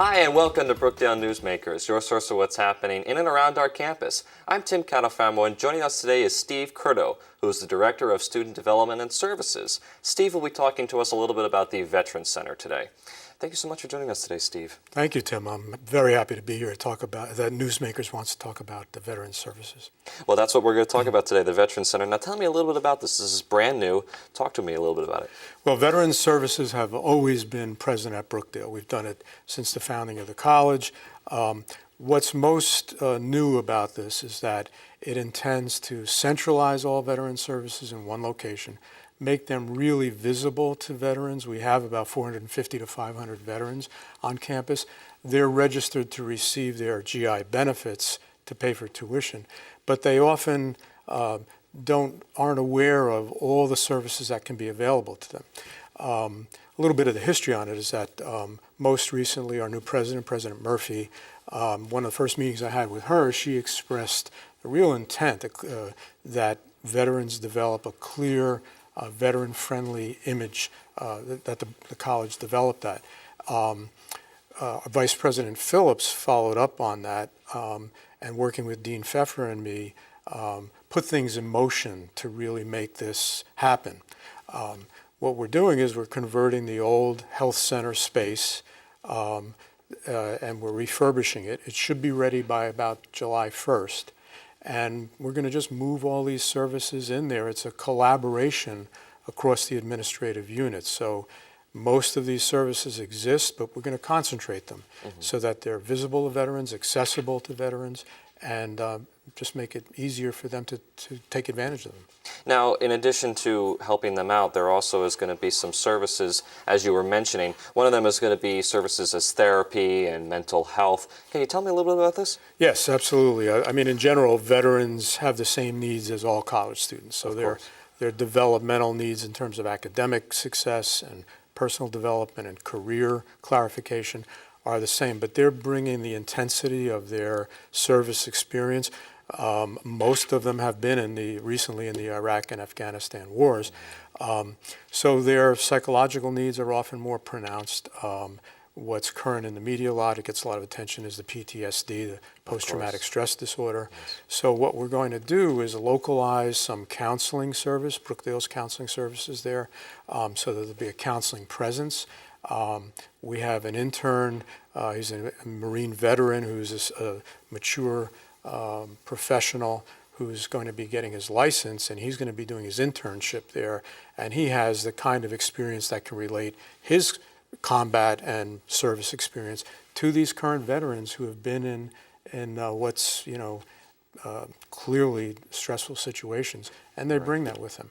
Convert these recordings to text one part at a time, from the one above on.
Hi, and welcome to Brookdale Newsmakers, your source of what's happening in and around our campus. I'm Tim Catalfamo, and joining us today is Steve Curto, who is the Director of Student Development and Services. Steve will be talking to us a little bit about the VeteransCenter today. Thank you so much for joining us today, Steve. Thank you, Tim. I'm very happy to be here to talk about that. Newsmakers wants to talk about the veteran services. Well, that's what we're going to talk about today, the VeteransCenter. Now, tell me a little bit about this. This is brand new. Talk to me a little bit about it. Well, veteran services have always been present at Brookdale. We've done it since the founding of the college. What's most new about this is that it intends to centralize all veteran services in one location, make them really visible to veterans. We have about 450 to 500 veterans on campus. They're registered to receive their GI benefits to pay for tuition, but they often aren't aware of all the services that can be available to them. A little bit of the history on it is that most recently our new president, President Murphy, one of the first meetings I had with her, she expressed the real intent that veterans develop a clear, veteran-friendly image, that the college developed that. Vice President Phillips followed up on that and working with Dean Pfeffer and me, put things in motion to really make this happen. What we're doing is we're converting the old health center space and we're refurbishing it. It should be ready by about July 1st. And we're going to just move all these services in there. It's a collaboration across the administrative units. So most of these services exist, but we're going to concentrate them so that they're visible to veterans, accessible to veterans, and just make it easier for them to take advantage of them. Now, in addition to helping them out, there also is going to be some services, as you were mentioning. One of them is going to be services as therapy and mental health. Can you tell me a little bit about this? Yes, absolutely. I mean, in general, veterans have the same needs as all college students. So their developmental needs in terms of academic success and personal development and career clarification are the same, but they're bringing the intensity of their service experience. Most of them have been recently in the Iraq and Afghanistan wars. So their psychological needs are often more pronounced. What's current in the media a lot, it gets a lot of attention, is the PTSD, the post-traumatic stress disorder. Yes. So what we're going to do is localize some counseling service, Brookdale's counseling services there, so that there'll be a counseling presence. We have an intern, he's a Marine veteran who's a mature professional who's going to be getting his license, and he's going to be doing his internship there, and he has the kind of experience that can relate his combat and service experience to these current veterans who have been in what's clearly stressful situations, and they bring that with them.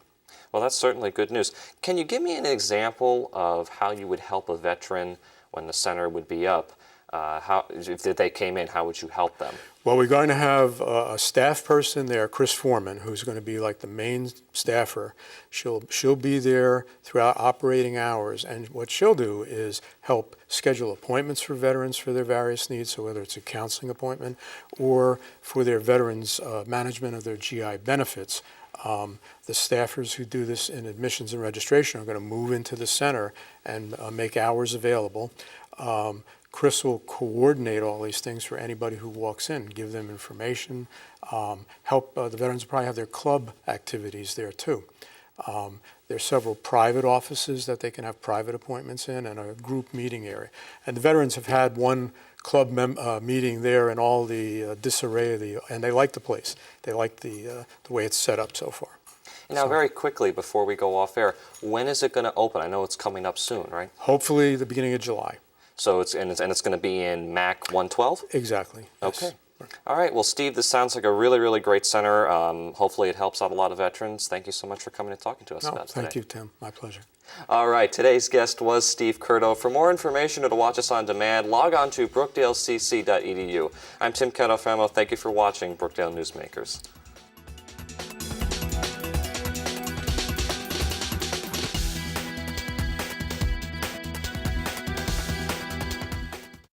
Well, that's certainly good news. Can you give me an example of how you would help a veteran when the center would be up? If they came in, how would you help them? Well, we're going to have a staff person there, Chris Foreman, who's going to be like the main staffer. She'll be there throughout operating hours, and what she'll do is help schedule appointments for veterans for their various needs, so whether it's a counseling appointment or for their veterans' management of their GI benefits. The staffers who do this in admissions and registration are going to move into the center and make hours available. Chris will coordinate all these things for anybody who walks in, give them information, help the veterans probably have their club activities there too. There's several private offices that they can have private appointments in, and a group meeting area. And the veterans have had one club meeting there in all the disarray, and they like the place. They like the way it's set up so far. Now, very quickly, before we go off air, when is it going to open? I know it's coming up soon, right? Hopefully the beginning of July. So it's going to be in MAC 112? Exactly. Okay. Yes. All right. Well, Steve, this sounds like a really, really great center. Hopefully it helps out a lot of veterans. Thank you so much for coming and talking to us about it today. Thank you, Tim. My pleasure. All right. Today's guest was Steve Curto. For more information or to watch us on demand, log on to brookdalecc.edu. I'm Tim Catalfamo. Thank you for watching Brookdale Newsmakers.